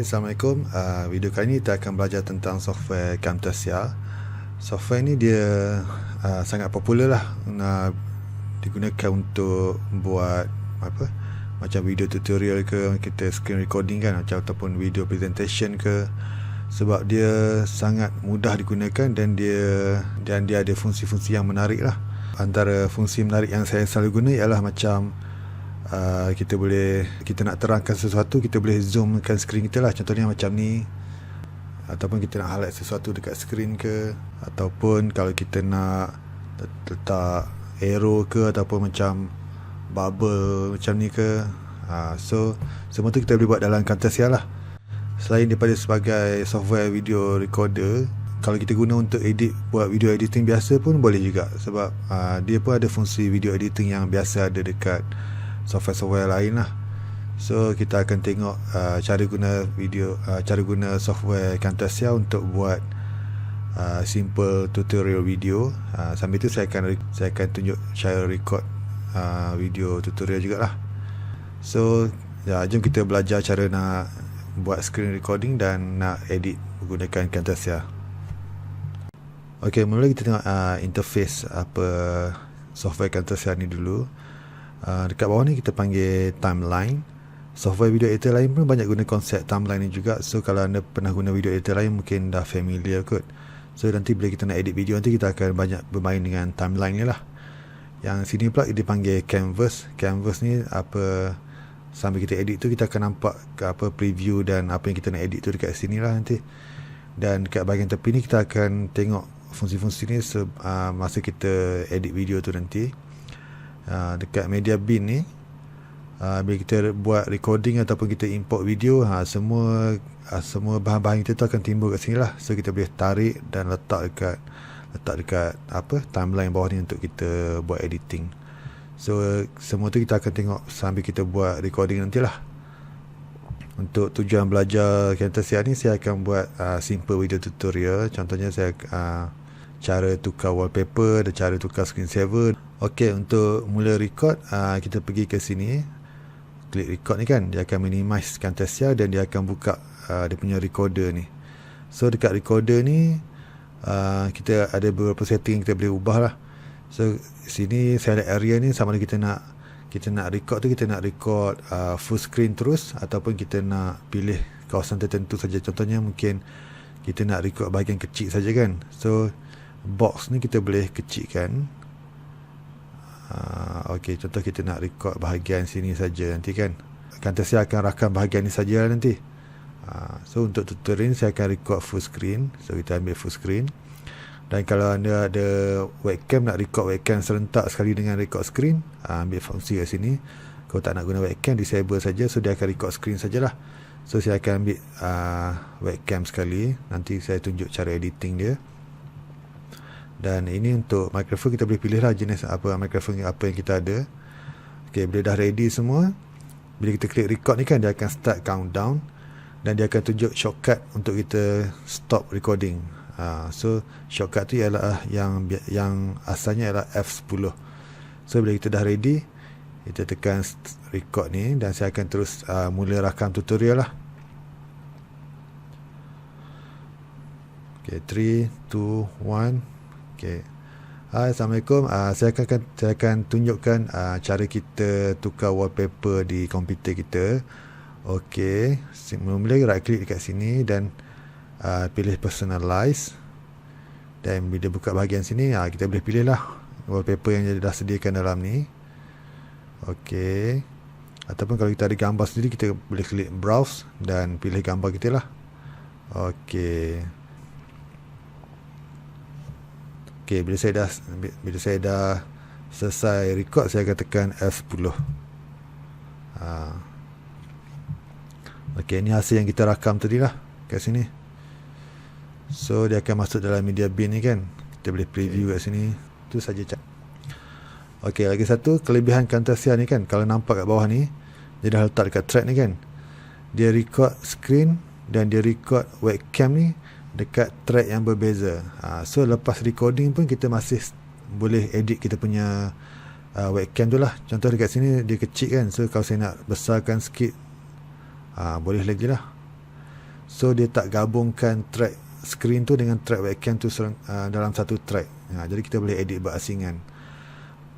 Assalamualaikum. Video kali ini kita akan belajar tentang software Camtasia. Software ni dia sangat popular lah, digunakan untuk buat macam video tutorial ke, kita screen recording kan, ataupun video presentation ke. Sebab dia sangat mudah digunakan dan dia ada fungsi-fungsi yang menarik lah. Antara fungsi menarik yang saya selalu guna ialah macam kita nak terangkan sesuatu, kita boleh zoomkan skrin kita lah. Contohnya macam ni, ataupun kita nak highlight sesuatu dekat skrin ke, ataupun kalau kita nak letak arrow ke, ataupun macam bubble macam ni ke. So semua tu kita boleh buat dalam Camtasia lah. Selain daripada sebagai software video recorder, kalau kita guna untuk buat video editing biasa pun boleh juga. Sebab dia pun ada fungsi video editing yang biasa ada dekat software-software lain lah. So kita akan tengok cara guna software Camtasia untuk buat simple tutorial video. Sambil tu saya akan tunjuk cara record video tutorial jugalah. So jom kita belajar cara nak buat screen recording dan nak edit menggunakan Camtasia. Mula kita tengok interface software Camtasia ni dulu. Dekat bawah ni kita panggil timeline. Software video editor lain pun banyak guna konsep timeline ni juga. So kalau anda pernah guna video editor lain, mungkin dah familiar kot. So nanti bila kita nak edit video, nanti kita akan banyak bermain dengan timeline ni lah. Yang sini pula dipanggil canvas. Canvas ni sambil kita edit tu, kita akan nampak preview dan apa yang kita nak edit tu dekat sini lah nanti. Dan dekat bahagian tepi ni kita akan tengok fungsi-fungsi ni masa kita edit video tu nanti. Dekat media bin ni, bila kita buat recording ataupun kita import video, semua bahan-bahan kita tu akan timbul kat sini lah. So kita boleh tarik dan letak dekat timeline bawah ni untuk kita buat editing. So semua tu kita akan tengok sambil kita buat recording nantilah. Untuk tujuan belajar Camtasia ni, saya akan buat simple video tutorial. Contohnya saya cara tukar wallpaper dan cara tukar screensaver. Untuk mula record, kita pergi ke sini, klik record ni kan, dia akan minimize Camtasia dan dia akan buka dia punya recorder ni. So dekat recorder ni kita ada beberapa setting yang kita boleh ubah lah. So sini saya ada area ni, sama ada kita nak record tu, kita nak record full screen terus, ataupun kita nak pilih kawasan tertentu saja. Contohnya mungkin kita nak record bahagian kecil saja kan. So box ni kita boleh kecilkan. Contoh kita nak record bahagian sini saja nanti kan. Camtasia akan rakam bahagian ni saja nanti. So untuk tutorial ni saya akan record full screen. So kita ambil full screen. Dan kalau anda ada webcam, nak record webcam serentak sekali dengan record screen, ambil fungsi kat sini. Kalau tak nak guna webcam, disable saja. So dia akan record screen sajalah. So saya akan ambil webcam sekali. Nanti saya tunjuk cara editing dia. Dan ini untuk mikrofon, kita boleh pilih lah jenis mikrofon yang kita ada. Bila dah ready semua, bila kita klik record ni kan, dia akan start countdown dan dia akan tunjuk shortcut untuk kita stop recording. So shortcut tu ialah yang asalnya ialah F10. So bila kita dah ready, kita tekan record ni dan saya akan terus mula rakam tutorial lah. 3, 2, 1. Assalamualaikum. Saya akan tunjukkan cara kita tukar wallpaper di komputer kita. Mula-mula right click dekat sini dan pilih personalize. Dan bila buka bahagian sini, kita boleh pilih lah wallpaper yang dah sediakan dalam ni. Ataupun kalau kita ada gambar sendiri, kita boleh klik browse dan pilih gambar kita lah. Bila saya dah selesai record, saya akan tekan F10. Ini hasil yang kita rakam tadi lah kat sini. So dia akan masuk dalam media bin ni kan. Kita boleh preview kat sini. Itu saja. Lagi satu kelebihan Camtasia ni kan, kalau nampak kat bawah ni, dia dah letak dekat track ni kan. Dia record screen dan dia record webcam ni dekat track yang berbeza. So lepas recording pun kita masih boleh edit kita punya webcam tu lah. Contoh dekat sini dia kecil kan, so kalau saya nak besarkan sikit boleh lagi lah. So dia tak gabungkan track screen tu dengan track webcam tu dalam satu track. Jadi kita boleh edit berasingan.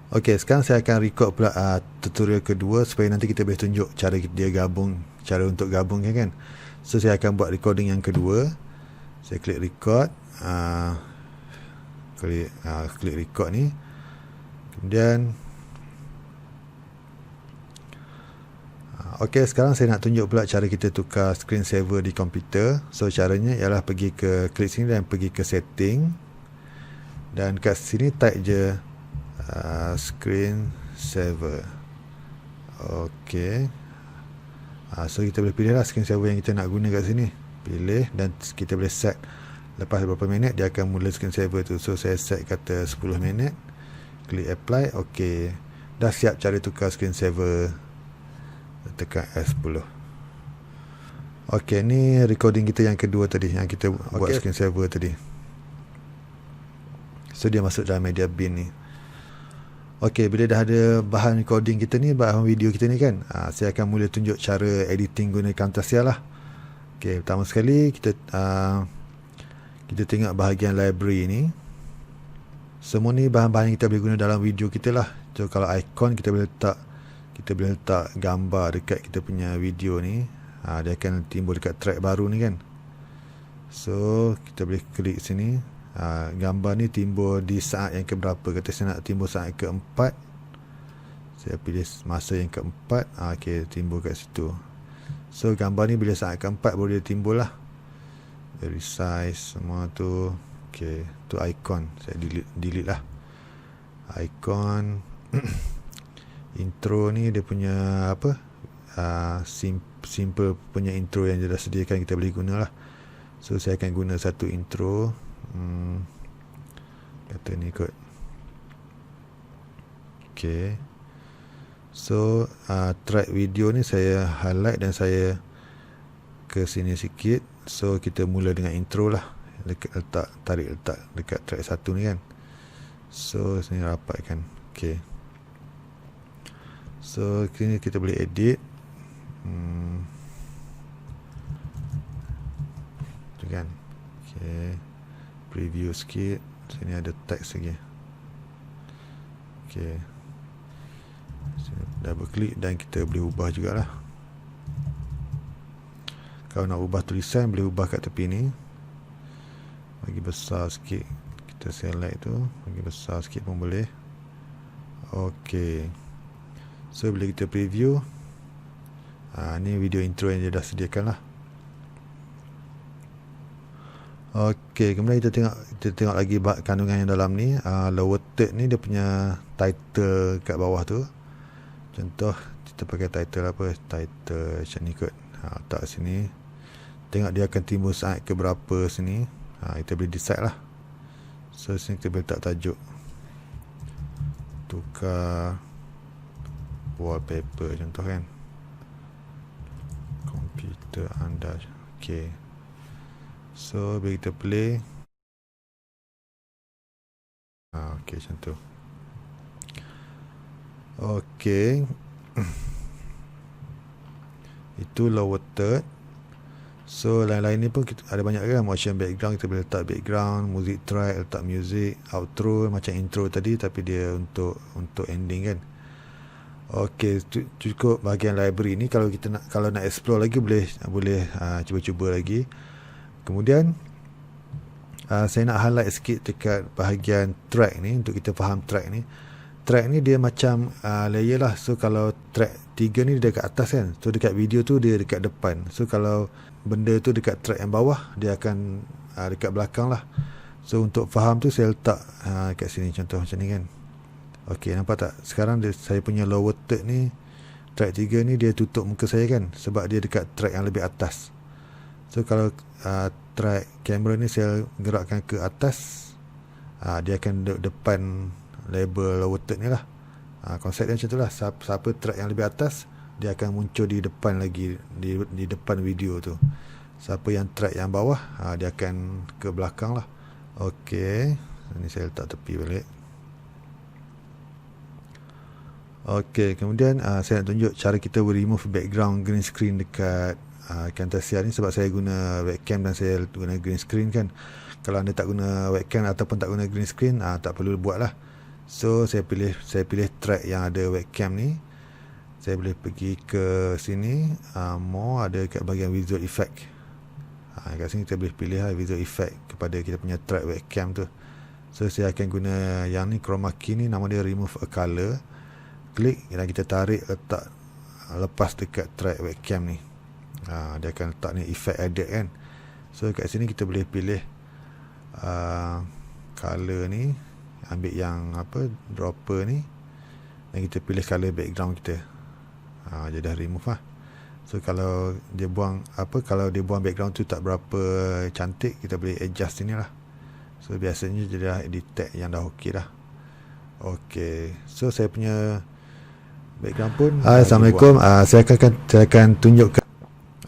Okey, sekarang saya akan record pula tutorial kedua supaya nanti kita boleh tunjuk cara dia gabung, cara untuk gabung kan. So saya akan buat recording yang kedua. Saya klik record, klik record ni. Kemudian okey, sekarang saya nak tunjuk pula cara kita tukar screen saver di komputer. So caranya ialah pergi ke klik sini dan pergi ke setting. Dan kat sini type je screen saver. Okey. So kita boleh pilih lah screen saver yang kita nak guna kat sini. Pilih dan kita boleh set. Lepas beberapa minit dia akan mula screen saver tu. So saya set kata 10 minit. Klik apply. Okey. Dah siap cara tukar screen saver. Tekan S10. Okey, ni recording kita yang kedua tadi, yang kita buat screen saver tadi. So dia masuk dalam media bin ni. Okey, bila dah ada bahan recording kita ni, bahan video kita ni kan, saya akan mula tunjuk cara editing guna Camtasia lah. Okey, pertama sekali kita tengok bahagian library ni. Semua ni bahan-bahan yang kita boleh guna dalam video kita lah. So kalau icon kita boleh letak gambar dekat kita punya video ni. Dia akan timbul dekat track baru ni kan. So kita boleh klik sini. Gambar ni timbul di saat yang keberapa. Kata saya nak timbul saat keempat. Saya pilih masa yang keempat. Okey, timbul kat situ. So gambar ni bila saat keempat baru dia timbul lah. Resize semua tu. Okey, tu icon. Saya delete lah icon. Intro ni dia punya apa, simple punya intro yang dia dah sediakan, kita boleh guna lah. So saya akan guna satu intro, kata ni kot. Okay, so track video ni saya highlight dan saya ke sini sikit. So kita mula dengan intro lah. Tarik letak dekat track satu ni kan. So sini rapatkan. Okay, so kini kita boleh edit. Tu kan. Okay, preview sikit. Sini ada teks lagi. Okay, double klik dan kita boleh ubah jugalah. Kalau nak ubah tulisan boleh ubah kat tepi ni. Bagi besar sikit. Kita select tu, bagi besar sikit pun boleh. Okay, so bila kita preview, ni video intro yang dia dah sediakan lah. Okay, kemudian kita tengok lagi kandungan yang dalam ni. Lower third ni dia punya title kat bawah tu. Contoh kita pakai title apa, title macam ni kot. Letak sini. Tengok dia akan timbul saat ke berapa sini. Kita boleh decide lah. So sini kita boleh letak tajuk, tukar wallpaper contoh kan, komputer anda. Okay, so bila kita play, okay macam tu. Okay, itu lower third. So lain-lain ni pun kita ada banyak kan. Motion background, kita boleh letak background, music track, letak music, outro macam intro tadi, tapi dia untuk ending kan. Okey, cukup bahagian library ni. Kalau kita nak explore lagi boleh cuba-cuba lagi. Kemudian saya nak highlight sikit dekat bahagian track ni untuk kita faham track ni. Track ni dia macam layer lah. So kalau track 3 ni dia dekat atas kan. So dekat video tu dia dekat depan. So kalau benda tu dekat track yang bawah, dia akan dekat belakang lah. So untuk faham tu saya letak kat sini contoh macam ni kan. Okey, nampak tak? Sekarang saya punya lower third ni, track 3 ni dia tutup muka saya kan, sebab dia dekat track yang lebih atas. So kalau track kamera ni saya gerakkan ke atas, dia akan depan label lower third ni lah. Konsep dia macam tu lah. Siapa track yang lebih atas, dia akan muncul di depan lagi, di depan video tu. Siapa yang track yang bawah, dia akan ke belakang lah. Okey, ini saya letak tepi balik. Okey, kemudian saya nak tunjuk cara kita remove background green screen dekat Camtasia ni sebab saya guna webcam dan saya guna green screen kan. Kalau anda tak guna webcam ataupun tak guna green screen, tak perlu buat lah. So saya pilih track yang ada webcam ni. Saya boleh pergi ke sini, more, ada kat bahagian visual effect. Kat sini kita boleh pilih visual effect kepada kita punya track webcam tu. So saya akan guna yang ni, chroma key ni, nama dia remove a color. Klik dan kita tarik, lepas dekat track webcam ni. Dia akan letak ni effect edit kan. So kat sini kita boleh pilih color ni, ambil yang dropper ni, dan kita pilih color background kita. Dia dah remove lah. So kalau dia buang background tu tak berapa cantik, kita boleh adjust sini lah. So biasanya dia dah detect yang dah okey dah. Okey, so saya punya background pun. Assalamualaikum. Saya akan tunjukkan.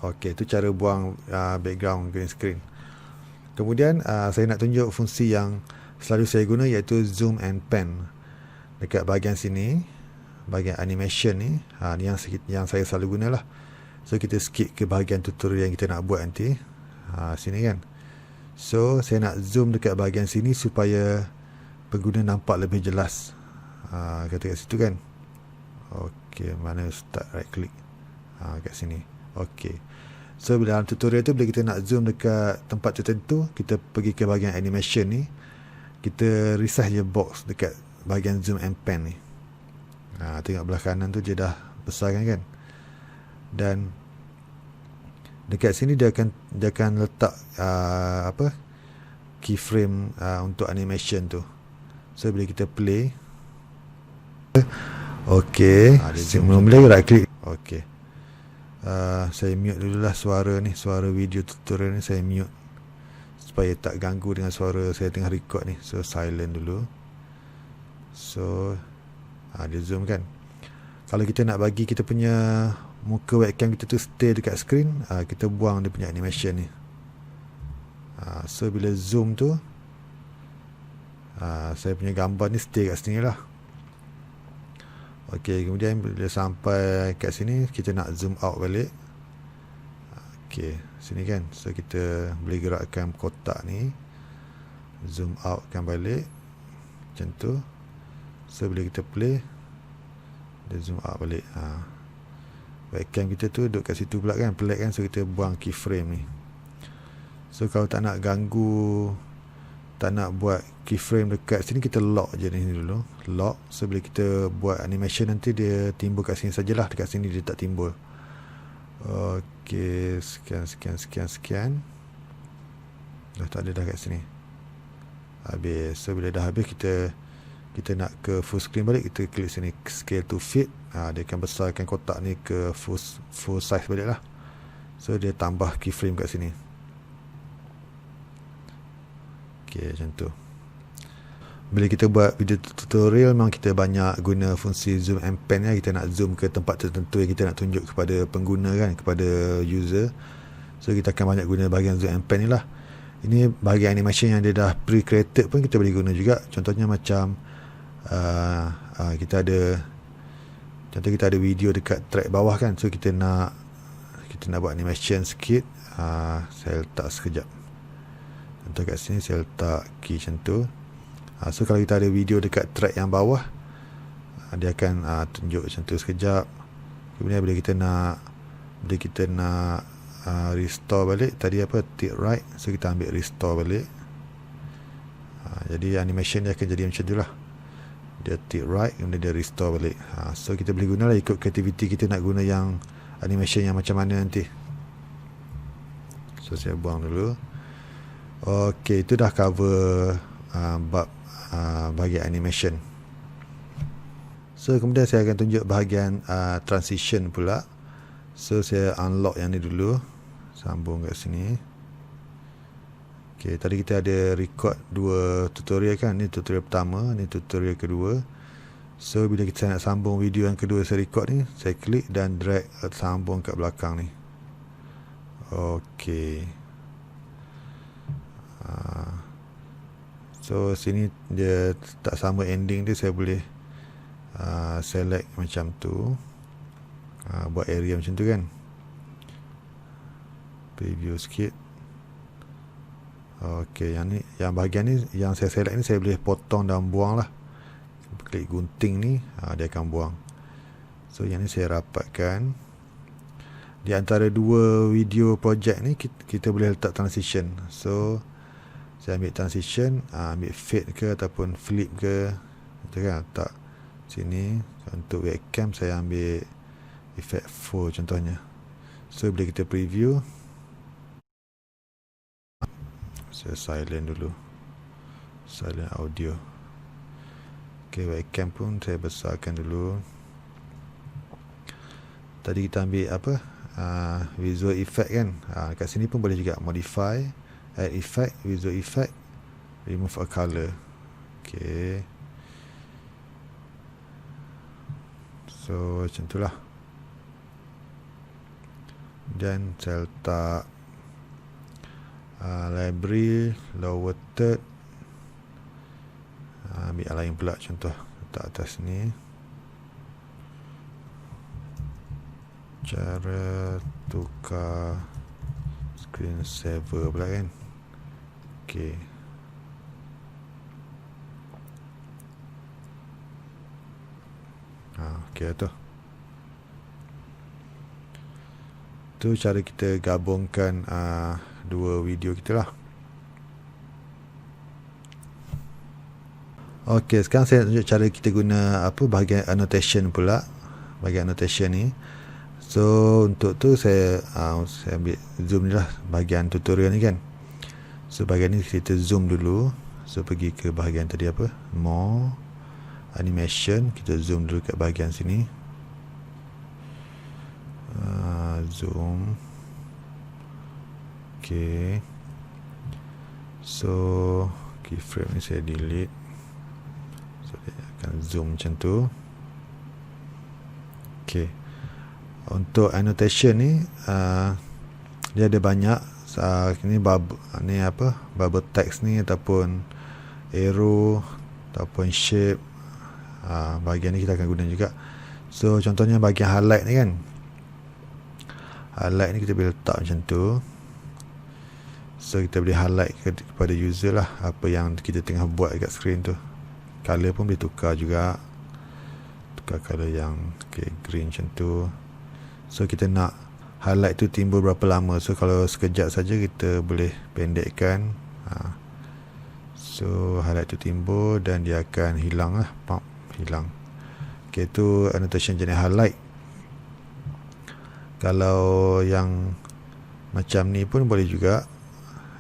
Okey, tu cara buang background green screen. Kemudian saya nak tunjuk fungsi yang selalu saya guna, iaitu zoom and pan. Dekat bahagian sini, bahagian animation ni, ni yang saya selalu guna lah. So kita skip ke bahagian tutorial yang kita nak buat nanti. Sini kan. So saya nak zoom dekat bahagian sini supaya pengguna nampak lebih jelas. Kata kat situ kan. Okey, mana start right click. Kat sini. Okey. So dalam tutorial tu, bila kita nak zoom dekat tempat tertentu, kita pergi ke bahagian animation ni, kita resize je box dekat bahagian zoom and pan ni. Tengok belah kanan tu dia dah besar kan. Dan dekat sini dia akan letak keyframe untuk animation tu. So bila kita play, okey, mula-mula right click. Okey. Saya mute dululah suara video tutorial ni saya mute supaya tak ganggu dengan suara saya tengah record ni. So silent dulu. So dia zoom kan. Kalau kita nak bagi kita punya muka webcam kita tu stay dekat screen, kita buang dia punya animation ni. So bila zoom tu, saya punya gambar ni stay kat sini lah. Okey, kemudian bila sampai kat sini, kita nak zoom out balik. Okey, sini kan. So kita boleh gerakkan kotak ni, zoom out kan balik macam tu. So bila kita play, dia zoom out balik. Webcam kita tu duduk kat situ pula kan, pelik kan. So kita buang keyframe ni. So kalau tak nak ganggu, tak nak buat keyframe dekat sini, kita lock je ni dulu. Lock. So bila kita buat animation nanti, dia timbul kat sini sajalah. Dekat sini dia tak timbul. Okey, sekian. Dah tak ada dah kat sini. Habis. So bila dah habis, kita nak ke full screen balik, kita klik sini scale to fit. Dia akan besarkan kotak ni ke full size balik lah. So dia tambah keyframe kat sini. Okey, macam tu. Bila kita buat video tutorial, memang kita banyak guna fungsi zoom and pan ya. Kita nak zoom ke tempat tertentu yang kita nak tunjuk kepada pengguna kan, kepada user. So kita akan banyak guna bahagian zoom and pan ni lah. Ini bahagian animation yang dia dah pre-created pun kita boleh guna juga. Contohnya macam kita ada video dekat track bawah kan. So kita nak buat animation sikit. Saya letak sekejap. Contoh kat sini saya letak key macam tu. So kalau kita ada video dekat track yang bawah, dia akan tunjuk macam tu sekejap. Kemudian bila kita nak restore balik, tadi tick right, so kita ambil restore balik. Jadi animation dia akan jadi macam tu lah. Dia tick right, kemudian dia restore balik. So kita boleh guna lah ikut kreativiti kita nak guna yang animation yang macam mana nanti. So saya buang dulu. Okey, itu dah cover bab bahagian animation. So kemudian saya akan tunjuk bahagian transition pula. So saya unlock yang ni dulu, sambung kat sini. Okey, tadi kita ada record dua tutorial kan. Ni tutorial pertama, ni tutorial kedua. So bila kita nak sambung video yang kedua saya record ni, saya klik dan drag sambung kat belakang ni. Okey. So sini dia tak sama ending dia, saya boleh select macam tu, buat area macam tu kan. preview sikit. Okey, yang ni, yang bahagian ni yang saya select ni saya boleh potong dan buang lah. Klik gunting ni, dia akan buang. So yang ni saya rapatkan. Di antara dua video project ni kita boleh letak transition. So saya ambil transition, ambil fade ke ataupun flip ke, kita kan letak sini. Untuk webcam saya ambil effect 4 contohnya. So bila kita preview, saya silent dulu, silent audio. Ok, webcam pun saya besarkan dulu. Tadi kita ambil apa, visual effect kan. Kat sini pun boleh juga modify, add effect, visual effect, remove a color. Ok, so macam tu lah. Dan saya letak library, lower third, ambil yang lain pula, contoh letak atas ni. Cara tukar screen saver pula kan. Ok, ok tu. Tu cara kita gabungkan dua video kita lah. Ok, sekarang saya tunjuk cara kita guna apa, bahagian annotation pula. Bahagian annotation ni. So untuk tu saya ambil zoom ni lah, bahagian tutorial ni kan. So bahagian ni kita zoom dulu. So pergi ke bahagian tadi apa, more animation, kita zoom dulu kat bahagian sini. Zoom. Ok, so keyframe ni saya delete. So dia akan zoom macam tu. Ok, untuk annotation ni dia ada banyak. Ini ni apa, bubble text ni ataupun arrow ataupun shape, bahagian ni kita akan guna juga. So contohnya bahagian highlight ni kan, highlight ni kita boleh letak macam tu. So kita boleh highlight kepada user lah apa yang kita tengah buat dekat screen tu. Color pun boleh tukar juga, tukar color yang green macam tu. So kita nak highlight tu timbul berapa lama. So kalau sekejap saja kita boleh pendekkan. So highlight tu timbul dan dia akan hilang lah, hilang. Ok, tu annotation jenis highlight. Kalau yang macam ni pun boleh juga.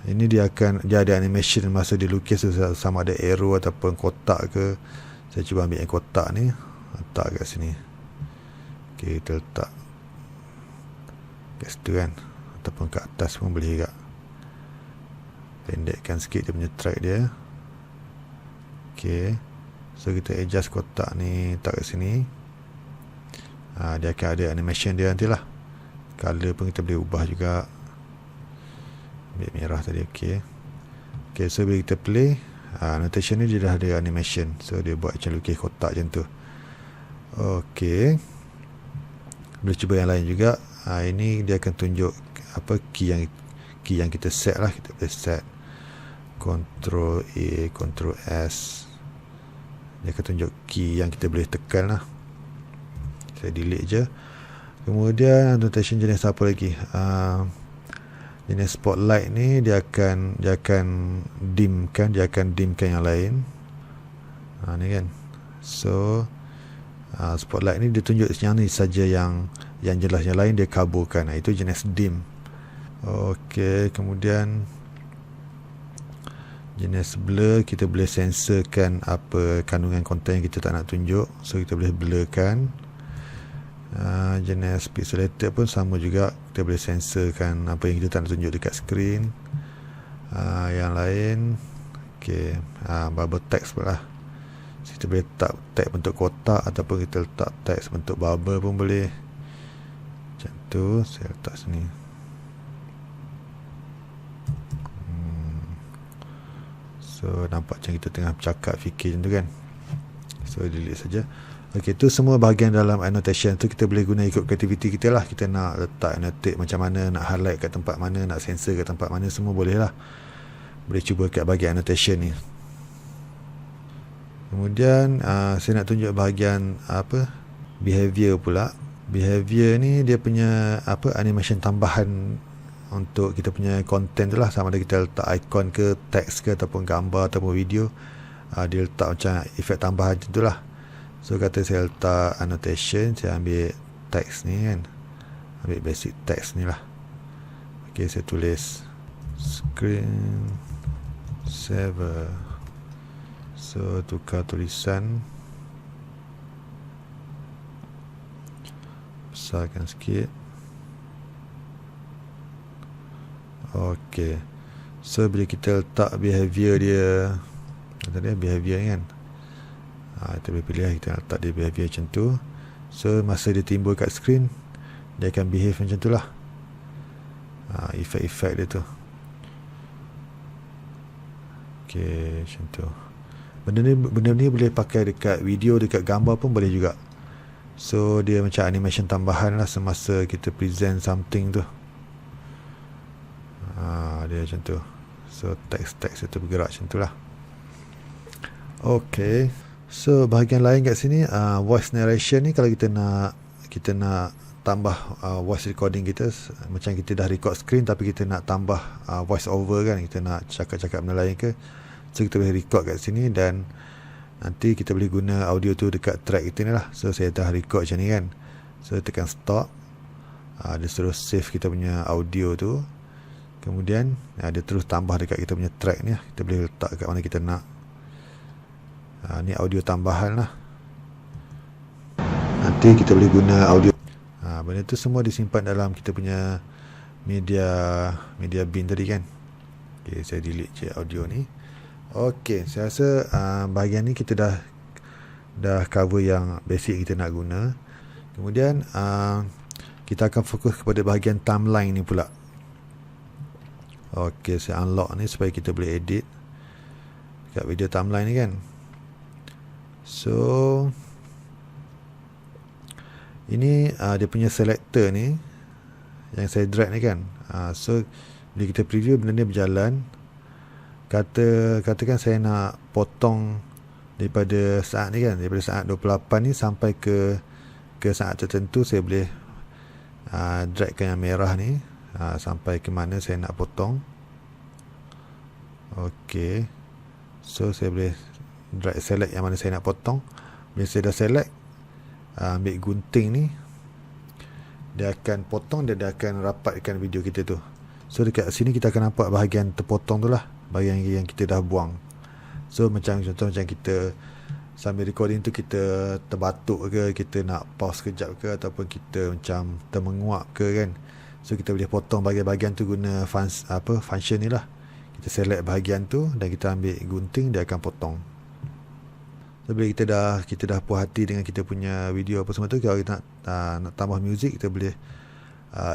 Ini dia ada animation masa dia lukis, sama ada arrow ataupun kotak ke. Saya cuba ambil yang kotak ni, letak kat sini. Ok, kita letak kat situ kan, ataupun kat atas pun boleh juga. Pendekkan sikit dia punya track dia. Ok, so kita adjust kotak ni, letak kat sini. Dia akan ada animation dia nantilah. Color pun kita boleh ubah juga. Ambil merah tadi. Ok, so bila kita play, annotation ni dia dah ada animation. So dia buat macam lukis kotak macam tu. Ok, boleh cuba yang lain juga. Ini dia akan tunjuk apa key yang kita set lah. Kita boleh set Ctrl A, Ctrl S. Dia akan tunjuk key yang kita boleh tekan lah. Saya delete je. Kemudian annotation jenis apa lagi? Jenis spotlight ni dia akan dimkan yang lain. Ni kan. So spotlight ni dia tunjuk yang ni saja yang jelas, yang lain dia kaburkan. Itu jenis dim. Okey, kemudian jenis blur, kita boleh sensorkan apa kandungan konten yang kita tak nak tunjuk. So kita boleh blurkan. Jenis pixelated pun sama juga, kita boleh sensorkan apa yang kita tak nak tunjuk dekat screen. Yang lain, okey, bubble text pula. So, kita boleh letak teks bentuk kotak ataupun kita letak teks bentuk bubble pun boleh. Macam tu, saya letak sini. So nampak macam kita tengah bercakap, fikir macam tu kan. So delete saja. Okey, tu semua bahagian dalam annotation tu kita boleh guna ikut kreativiti kita lah. Kita nak letak annotate macam mana, nak highlight kat tempat mana, nak censor kat tempat mana, semua boleh lah. Boleh cuba kat bahagian annotation ni. Kemudian saya nak tunjuk bahagian behavior pula. Behavior ni dia punya animation tambahan untuk kita punya content tu lah, sama ada kita letak icon ke, teks ke, ataupun gambar ataupun video. Dia letak macam efek tambahan macam tu lah. So kata saya letak annotation, saya ambil teks ni kan, ambil basic teks ni lah. Ok, saya tulis screen saver. So tukar tulisan, besarkan sikit. Ok, so bila kita letak behavior dia, tadi behavior ni kan, kita boleh pilih kita nak letak dia behavior macam tu. So masa dia timbul kat screen, dia akan behave macam tu lah. Efek-efek dia tu. Ok, macam tu. Benda ni boleh pakai dekat video, dekat gambar pun boleh juga. So dia macam animation tambahan lah semasa kita present something tu. Dia macam tu. So teks-teks itu bergerak macam tu lah. Ok, so bahagian lain kat sini, voice narration ni, kalau kita nak tambah voice recording kita, macam kita dah record screen tapi kita nak tambah voice over kan, kita nak cakap-cakap benda lain ke, so kita boleh record kat sini dan nanti kita boleh guna audio tu dekat track kita ni lah. So saya dah record macam ni kan, so tekan stop, dia terus save kita punya audio tu. Kemudian dia terus tambah dekat kita punya track ni lah. Kita boleh letak kat mana kita nak. Ni audio tambahan lah. Nanti kita boleh guna audio. Benda tu semua disimpan dalam kita punya media bin tadi kan. Okay, saya delete je audio ni. Okay, saya rasa bahagian ni kita dah cover yang basic kita nak guna. Kemudian kita akan fokus kepada bahagian timeline ni pula. Okay, saya unlock ni supaya kita boleh edit kat video timeline ni kan. So ini dia punya selector ni yang saya drag ni kan. So bila kita preview benda ni berjalan, katakan saya nak potong daripada saat ni kan, daripada saat 28 ni sampai ke saat tertentu, saya boleh dragkan yang merah ni sampai ke mana saya nak potong. Ok, so saya boleh drag select yang mana saya nak potong. Bila saya dah select, ambil gunting ni, dia akan potong dan dia akan rapatkan video kita tu. So dekat sini kita akan nampak bahagian terpotong tu lah, bahagian yang kita dah buang. So contoh macam kita sambil recording tu kita terbatuk ke, kita nak pause kejap ke, ataupun kita macam termenguap ke kan. So kita boleh potong bahagian-bahagian tu guna function ni lah. Kita select bahagian tu dan kita ambil gunting, dia akan potong. So bila kita dah puas hati dengan kita punya video apa semua tu, kalau kita nak tambah muzik, kita boleh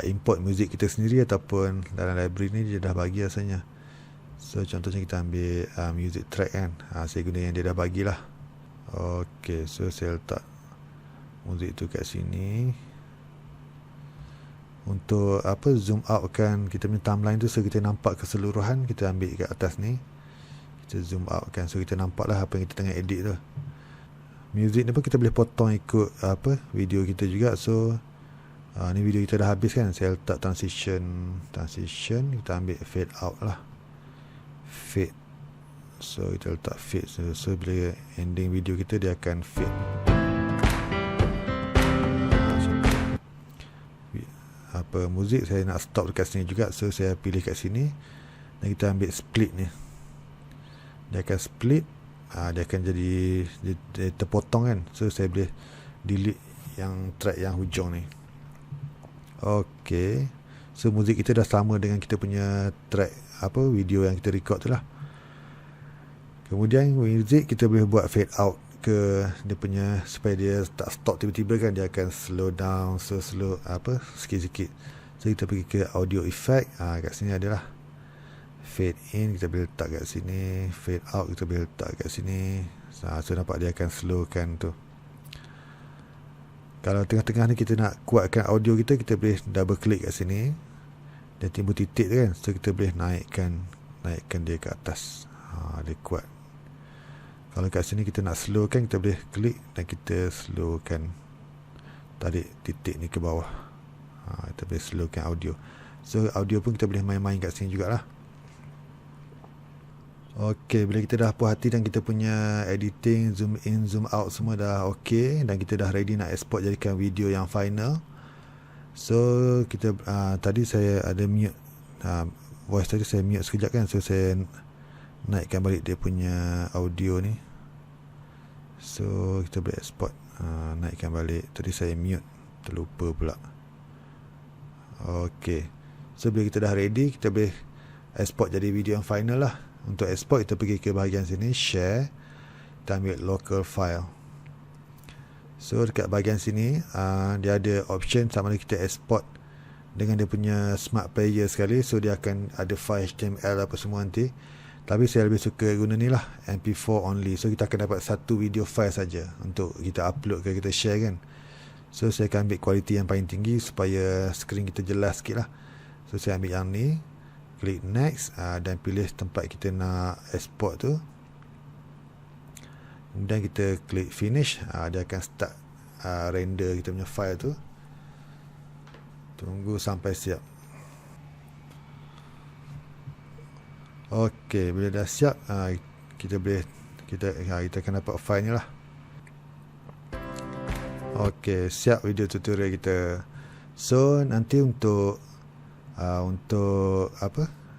import muzik kita sendiri, ataupun dalam library ni dia dah bagi rasanya. So contohnya kita ambil music track kan, saya guna yang dia dah bagilah. Ok, so saya letak muzik tu kat sini. Untuk zoom out kan kita punya timeline tu, so kita nampak keseluruhan, kita ambil kat atas ni, kita zoom out kan, so kita nampak lah apa yang kita tengah edit tu. Music ni pun kita boleh potong ikut video kita juga. So ni video kita dah habis kan, saya letak transition, kita ambil fade out lah, fade. So kita letak fade, so bila ending video kita, dia akan fade. Muzik saya nak stop dekat sini juga, so saya pilih kat sini dan kita ambil split ni, dia akan split, dia akan jadi dia terpotong kan. So saya boleh delete yang track yang hujung ni. Ok, so muzik kita dah sama dengan kita punya track video yang kita record tu lah. Kemudian muzik kita boleh buat fade out ke dia punya, supaya dia tak stop tiba-tiba kan, dia akan slow down, slow sikit-sikit. So kita pergi ke audio effect, kat sini adalah fade in, kita boleh letak kat sini, fade out kita boleh letak kat sini. So nampak dia akan slowkan tu. Kalau tengah-tengah ni kita nak kuatkan audio kita, kita boleh double klik kat sini dan timbul titik tu kan, so kita boleh naikkan dia ke atas. Dia kuat. Kalau kat sini kita nak slowkan, kita boleh klik dan kita slowkan, tarik titik ni ke bawah. Kita boleh slowkan audio. So audio pun kita boleh main-main kat sini jugalah. Okey, bila kita dah puas hati dan kita punya editing, zoom in, zoom out semua dah okey dan kita dah ready nak export jadikan video yang final. So kita tadi saya ada mute voice tadi, saya mute sekejap kan, so saya naikkan balik dia punya audio ni. So kita boleh export, naikkan balik. Tadi saya mute, terlupa pula. Okey, so bila kita dah ready, kita boleh export jadi video yang final lah. Untuk export, kita pergi ke bahagian sini, share, kita ambil local file. So dekat bahagian sini dia ada option sama ada kita export dengan dia punya smart player sekali, so dia akan ada file HTML apa semua nanti. Tapi saya lebih suka guna ni lah, MP4 only. So kita akan dapat satu video file saja untuk kita upload ke kita share kan. So saya akan ambil kualiti yang paling tinggi supaya skrin kita jelas sikit lah. So saya ambil yang ni, klik next, dan pilih tempat kita nak export tu. Kemudian kita klik finish, dia akan start render kita punya file tu. Tunggu sampai siap. Okey, bila dah siap, kita akan dapat file ni lah. Okey, siap video tutorial kita. So nanti untuk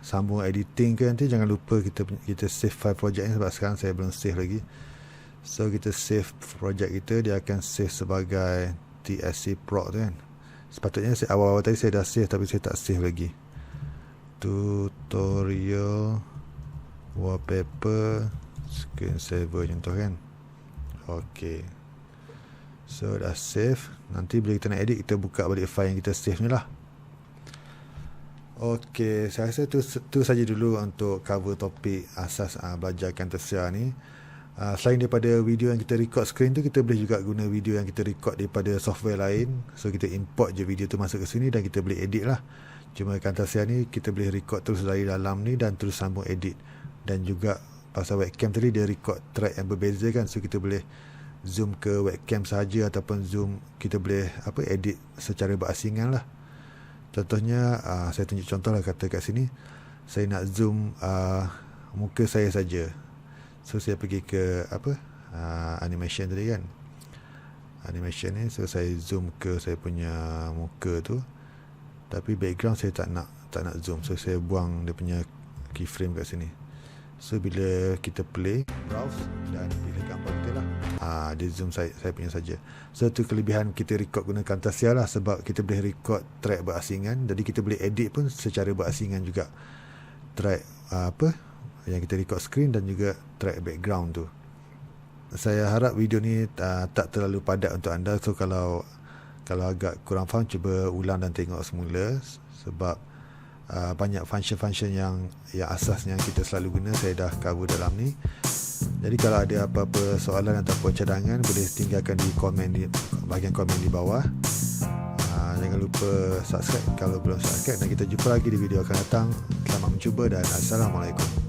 sambung editing ke, nanti jangan lupa kita save file project ni, sebab sekarang saya belum save lagi. So kita save project kita, dia akan save sebagai TSC Pro tu kan. Sepatutnya awal-awal tadi saya dah save, tapi saya tak save lagi. Tutorial wallpaper screen saver contoh kan. Okey, so dah save. Nanti bila kita nak edit, kita buka balik file yang kita save ni lah. Okey, saya rasa tu saja dulu untuk cover topik asas belajar Camtasia ni. Selain daripada video yang kita record screen tu, kita boleh juga guna video yang kita record daripada software lain. So kita import je video tu masuk ke sini dan kita boleh edit lah. Cuma Camtasia ni kita boleh record terus dari dalam ni dan terus sambung edit. Dan juga pasal webcam tadi dia record track yang berbeza kan, so kita boleh zoom ke webcam sahaja ataupun zoom, kita boleh edit secara berasingan lah. Contohnya saya tunjuk contoh lah, kata kat sini saya nak zoom muka saya saja. So saya pergi ke animation tadi kan, animation ni, so saya zoom ke saya punya muka tu, tapi background saya tak nak zoom, so saya buang dia punya keyframe kat sini. So bila kita play, browse dan pilih gambar kita lah, dia zoom saya punya saja. So tu kelebihan kita record guna Camtasia lah, sebab kita boleh record track berasingan, jadi kita boleh edit pun secara berasingan juga track yang kita record screen dan juga track background tu. Saya harap video ni tak terlalu padat untuk anda. So kalau agak kurang faham, cuba ulang dan tengok semula, sebab banyak function-function yang asasnya yang kita selalu guna saya dah cover dalam ni. Jadi kalau ada apa-apa soalan ataupun cadangan, boleh tinggalkan di bahagian komen di bawah. Jangan lupa subscribe kalau belum subscribe, dan kita jumpa lagi di video akan datang. Selamat mencuba dan Assalamualaikum.